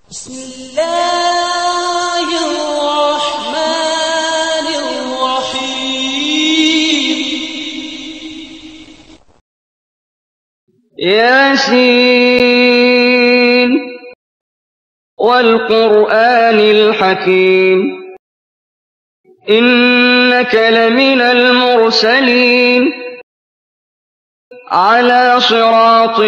بسم الله الرحمن الرحيم. ياسين والقرآن الحكيم إنك لمن المرسلين على صراط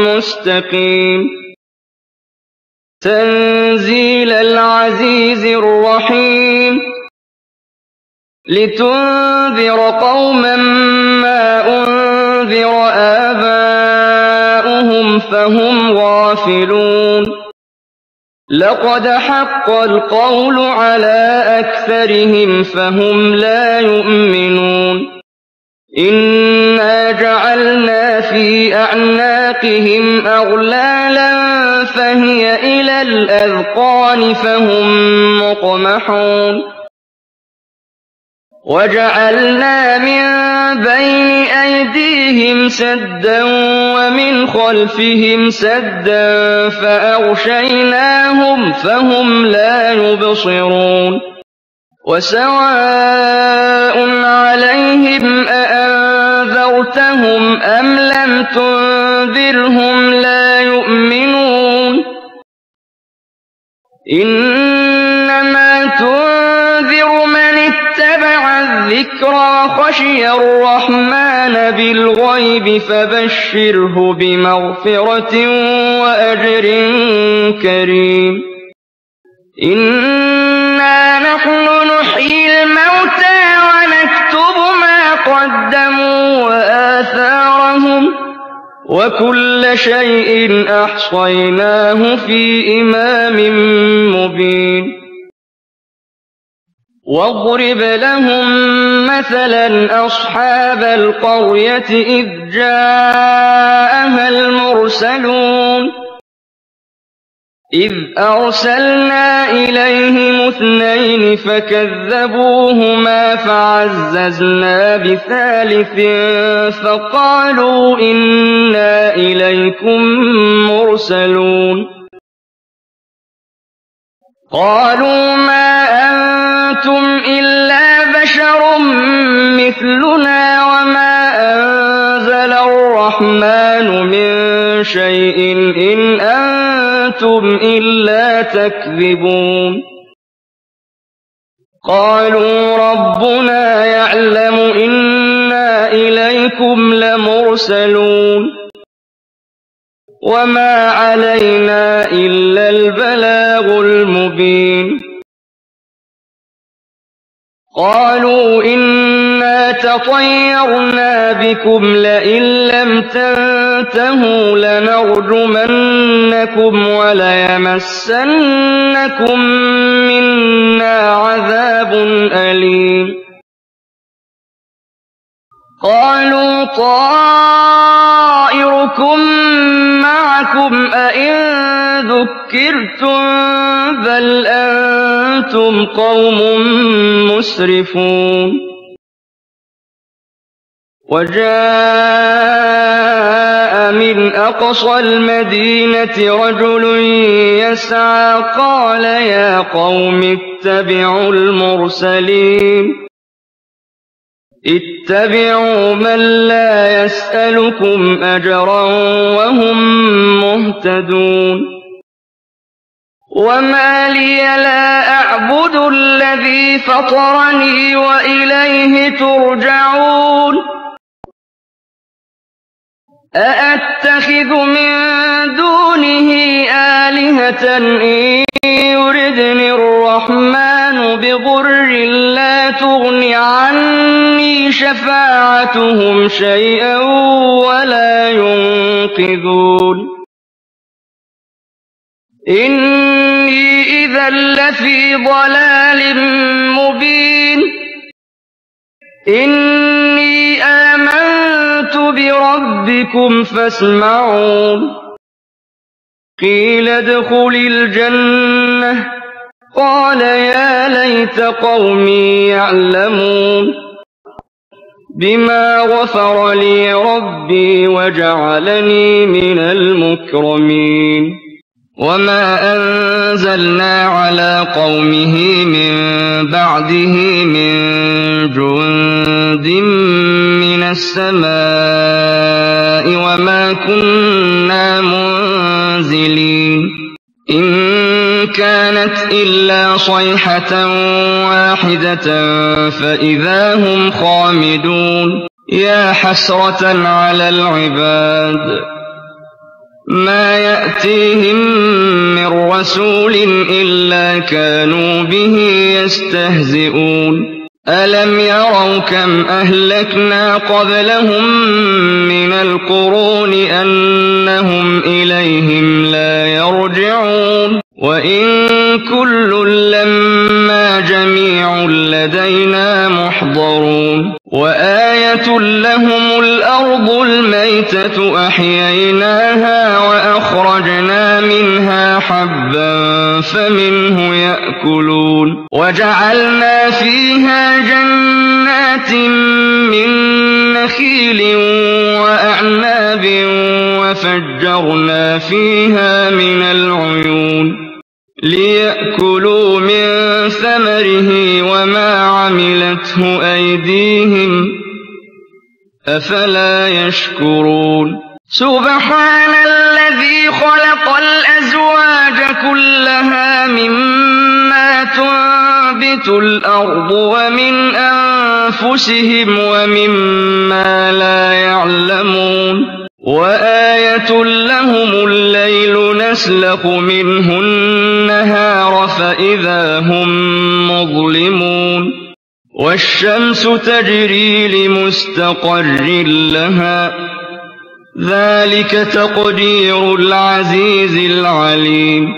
مستقيم تنزيل العزيز الرحيم لتنذر قوما ما أنذر آباؤهم فهم غافلون لقد حق القول على أكثرهم فهم لا يؤمنون إنا جعلنا في أعناقهم أغلالا فهي إلى الأذقان فهم مقمحون وجعلنا من بين أيديهم سدا ومن خلفهم سدا فأغشيناهم فهم لا يبصرون وسواء عليهم أأنذرتهم أم لم تنذرهم لا يؤمنون إنما تنذر من اتبع الذكر وخشي الرحمن بالغيب فبشره بمغفرة وأجر كريم إنا نحن نحيي الموتى ونكتب ما قدموا وآثارهم وكل شيء أحصيناه في إمام مبين واضرب لهم مثلا أصحاب القرية إذ جاءها المرسلون إذ أرسلنا إليهم اثنين فكذبوهما فعززنا بثالث فقالوا إنا إليكم مرسلون قالوا ما أنتم إلا بشر مثلنا وما أنزل الرحمن من شيء إن أنتم إلا تكذبون قالوا ربنا يعلم إنا إليكم لمرسلون وما علينا إلا البلاغ المبين قالوا إنا تطيرنا بكم لئن لم تنتهوا لنرجمنكم وليمسنكم منا عذاب أليم قالوا طائركم معكم أئن ذكرتم بل أنتم قوم مسرفون وجاء من أقصى المدينة رجل يسعى قال يا قوم اتبعوا المرسلين اتبعوا من لا يسألكم أجرا وهم مهتدون وما لي لا أعبد الذي فطرني وإليه ترجعون أأتخذ من دونه آلهة إن يردني الرحمن بضر لا تغن عني شفاعتهم شيئا ولا ينقذون إني إذا لفي ضلال مبين إني آمنت بربكم فاسمعون قيل ادخل الجنة قال يا ليت قومي يعلمون بما غفر لي ربي وجعلني من المكرمين وما أنزلنا على قومه من بعده من جند من السماء وما كنا منزلين إن كانت إلا صيحة واحدة فإذا هم خامدون يا حسرة على العباد ما يأتيهم من رسول إلا كانوا به يستهزئون ألم يروا كم أهلكنا قبلهم من القرون أنهم إليهم لا يرجعون وإن كل لما جميع لدينا محضرون وآية لهم الأرض الميتة أحييناها وأخرجنا منها حبا فمنه يأكلون وجعلنا فيها جنات من نخيل وأعناب وفجرنا فيها من العيون ليأكلوا من ثمره وما عملته أيديهم أفلا يشكرون سبحان الذي خلق الأزواج كلها مما تنبت الأرض ومن أنفسهم ومما لا يعلمون وآية لهم الليل نسلخ منه النهار فإذا هم مظلمون والشمس تجري لمستقر لها ذلك تقدير العزيز العليم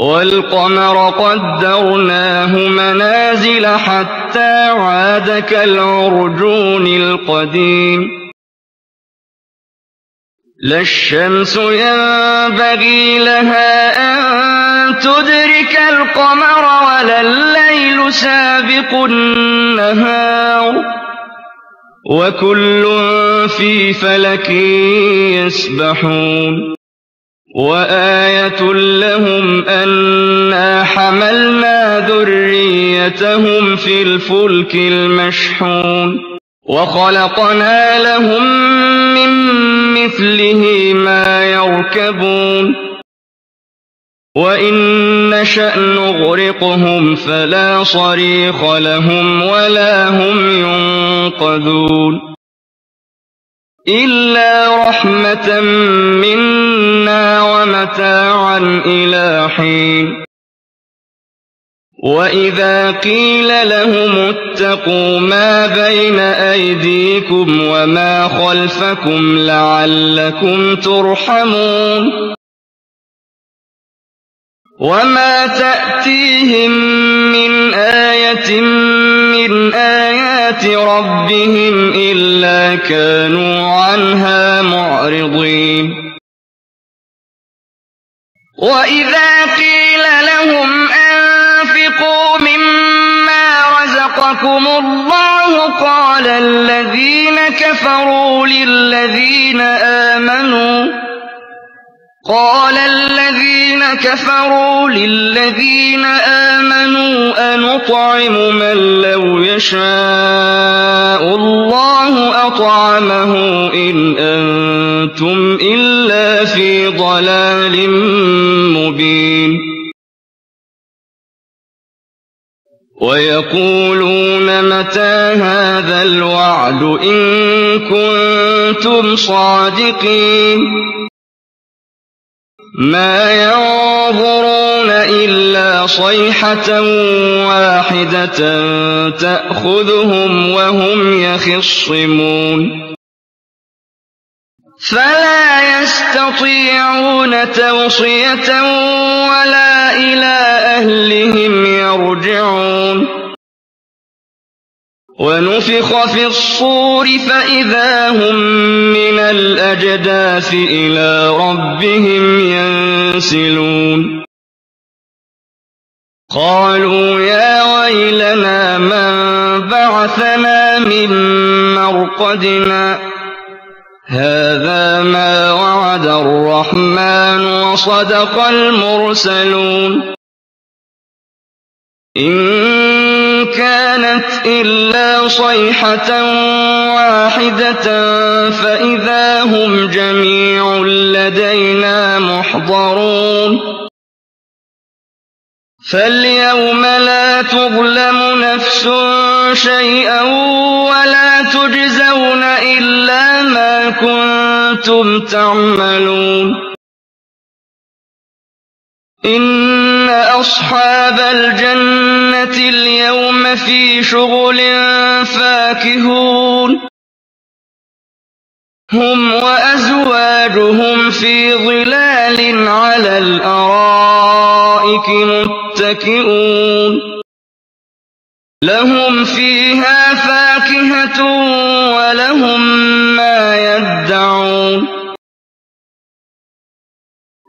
والقمر قدرناه منازل حتى عاد كالعرجون القديم لا الشمس ينبغي لها أن تدرك القمر ولا الليل سابق النهار وكل في فلك يسبحون وآية لهم أنا حملنا ذريتهم في الفلك المشحون وخلقنا لهم من مثله ما يركبون وإن نشأ نغرقهم فلا صريخ لهم ولا هم ينقذون إلا رحمة منا ومتاعا إلى حين وإذا قيل لهم اتقوا ما بين أيديكم وما خلفكم لعلكم ترحمون وما تأتيهم من آية من آيات ربهم إلا كانوا عنها معرضين وإذا قيل لهم أنفقوا مما رزقكم الله قال الذين كفروا للذين آمنوا أنطعم من لو يشاء الله أطعمه إن أنتم إلا في ضلال مبين ويقولون متى هذا الوعد إن كنتم صادقين ما ينظرون إلا صيحة واحدة تأخذهم وهم يخصمون فلا يستطيعون توصية ولا إلى أهلهم يرجعون ونفخ في الصور فإذا هم من الأجداث إلى ربهم ينسلون قالوا يا ويلنا من بعثنا من مرقدنا هَٰذَا مَا وَعَدَ الرَّحْمَٰنُ وَصَدَقَ الْمُرْسَلُونَ إِن كَانَتْ إِلَّا صَيْحَةً وَاحِدَةً فَإِذَا هُمْ جَمِيعٌ لَّدَيْنَا مُحْضَرُونَ فَالْيَوْمَ لَا تُظْلَمُ نَفْسٌ شَيْئًا وَلَا تُجْزَوْنَ إِلَّا مَا كُنتُمْ تَعْمَلُونَ إِنَّ أَصْحَابَ الْجَنَّةِ الْيَوْمَ فِي شُغُلٍ فَاكِهُونَ هُمْ وَأَزْوَاجُهُمْ فِي ظِلَالٍ عَلَى الْأَرَائِكِ مُتَّكِئُونَ لَهُمْ فِيهَا فَاكِهَةٌ وَلَهُم مَّا يَدَّعُونَ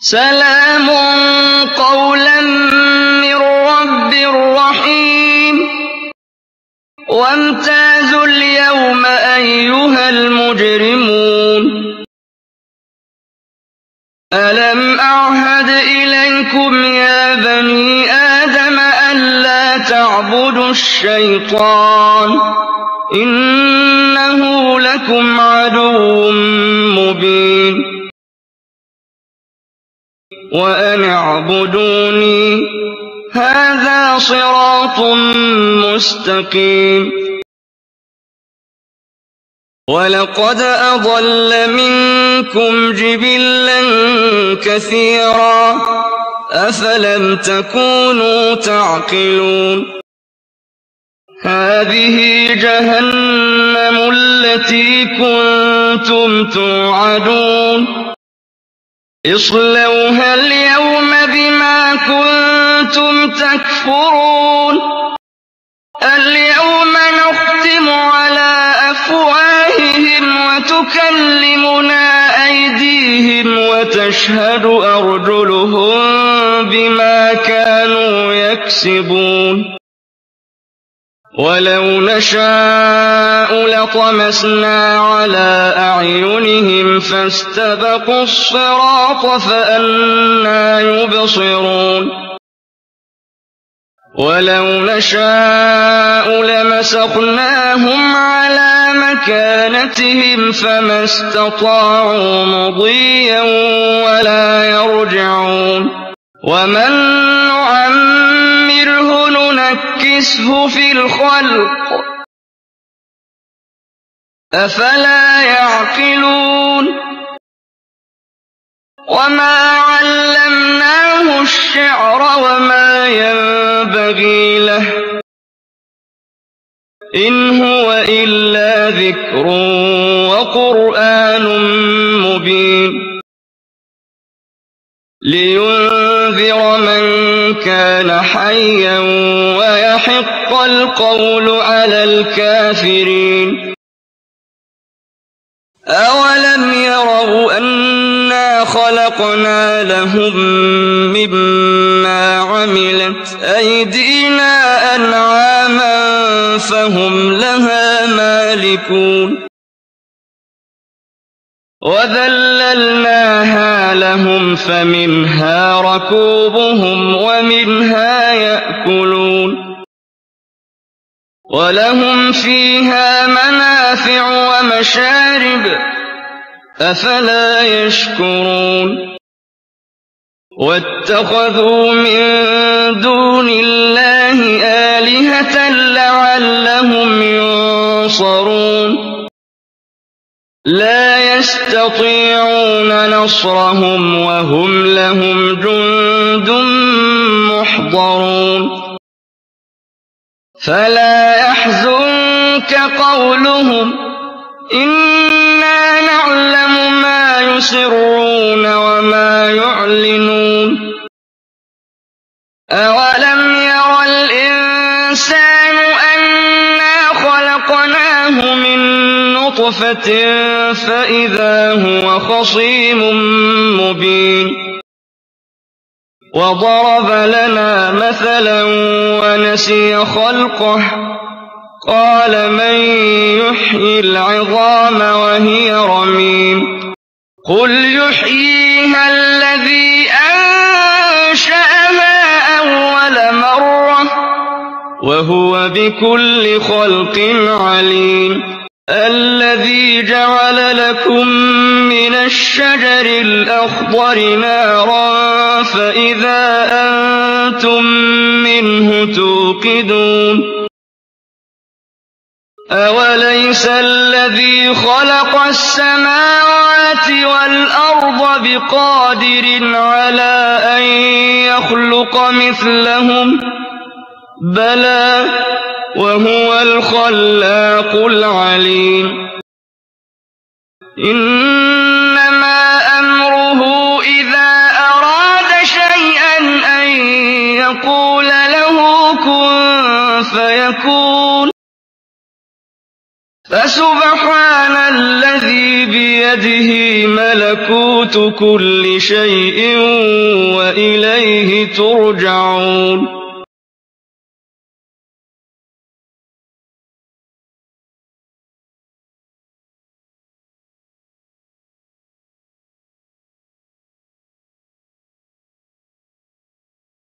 سَلَامٌ قَوْلًا مِّن رَّبٍّ رَّحِيمٍ وَامْتَازُوا الْيَوْمَ أَيُّهَا الْمُجْرِمُونَ أَلَمْ أَعْهَدْ إِلَيْكُمْ يَا بَنِي آدَمَ أَلَّا تَعْبُدُوا الشَّيْطَانَ إِنَّهُ لَكُمْ عَدُوٌّ مُّبِينٌ وَأَنِ اعْبُدُونِي هَٰذَا صِرَاطٌ مُّسْتَقِيمٌ وَلَقَدْ أَضَلَّ مِنكُمْ جِبِلًّا كَثِيرًا ۖ أَفَلَمْ تَكُونُوا تَعْقِلُونَ هَٰذِهِ جَهَنَّمُ الَّتِي كُنتُمْ تُوعَدُونَ اصْلَوْهَا الْيَوْمَ بِمَا كُنتُمْ تَكْفُرُونَ الْيَوْمَ نَخْتِمُ عَلَىٰ أَفْوَاهِهِمْ وَتُكَلِّمُنَا أَيْدِيهِمْ وَتَشْهَدُ أَرْجُلُهُم بِمَا كَانُوا يَكْسِبُونَ وَلَوْ نَشَاءُ لَطَمَسْنَا عَلَىٰ أَعْيُنِهِمْ فَاسْتَبَقُوا الصِّرَاطَ فَأَنَّىٰ يُبْصِرُونَ وَلَوْ نَشَاءُ لَمَسَخْنَاهُمْ عَلَىٰ مَكَانَتِهِمْ فَمَا اسْتَطَاعُوا مُضِيًّا وَلَا يَرْجِعُونَ وَمَن نُّعَمِّرْهُ نُنَكِّسْهُ فِي الْخَلْقِ ۖ أَفَلَا يَعْقِلُونَ وَمَا عَلَّمْنَاهُ الشِّعْرَ وَمَا يَنبَغِي لَهُ ۚ إِنْ هُوَ إِلَّا ذِكْرٌ وَقُرْآنٌ مُّبِينٌ لِّيُنذِرَ مَن كَانَ حَيًّا وَيَحِقَّ الْقَوْلُ عَلَى الْكَافِرِينَ أَوَلَمْ يَرَوْا أَنَّا خَلَقْنَا لَهُم مِّمَّا عَمِلَتْ أَيْدِينَا أَنْعَامًا فَهُمْ لَهَا مَالِكُونَ وَذَلَّلْنَاهَا لَهُمْ فَمِنْهَا رَكُوبُهُمْ وَمِنْهَا يَأْكُلُونَ وَلَهُمْ فِيهَا مَنَافِعُ وَمَشَارِبُ ۖ أَفَلَا يَشْكُرُونَ وَاتَّخَذُوا مِن دُونِ اللَّهِ آلِهَةً لَّعَلَّهُمْ يُنصَرُونَ لَا يَسْتَطِيعُونَ نَصْرَهُمْ وَهُمْ لَهُمْ جُندٌ مُّحْضَرُونَ فَلَا يَحْزُنكَ قَوْلُهُمْ ۘ إِنَّا نَعْلَمُ مَا يُسِرُّونَ وَمَا يُعْلِنُونَ أَوَلَمْ يَرَ الْإِنسَانُ أَنَّا خَلَقْنَاهُ مِن نُّطْفَةٍ فَإِذَا هُوَ خَصِيمٌ مُّبِينٌ وَضَرَبَ لَنَا مَثَلًا وَنَسِيَ خَلْقَهُ قال من يحيي العظام وهي رميم قل يحييها الذي أنشأها أول مرة وهو بكل خلق عليم الذي جعل لكم من الشجر الأخضر نارا فإذا أنتم منه توقدون أوليس الذي خلق السماوات والأرض بقادر على أن يخلق مثلهم بلى وهو الخلاق العليم إنما أمره إذا أراد شيئا أن يقول له كن فيكون فسبحان الذي بيده ملكوت كل شيء وإليه ترجعون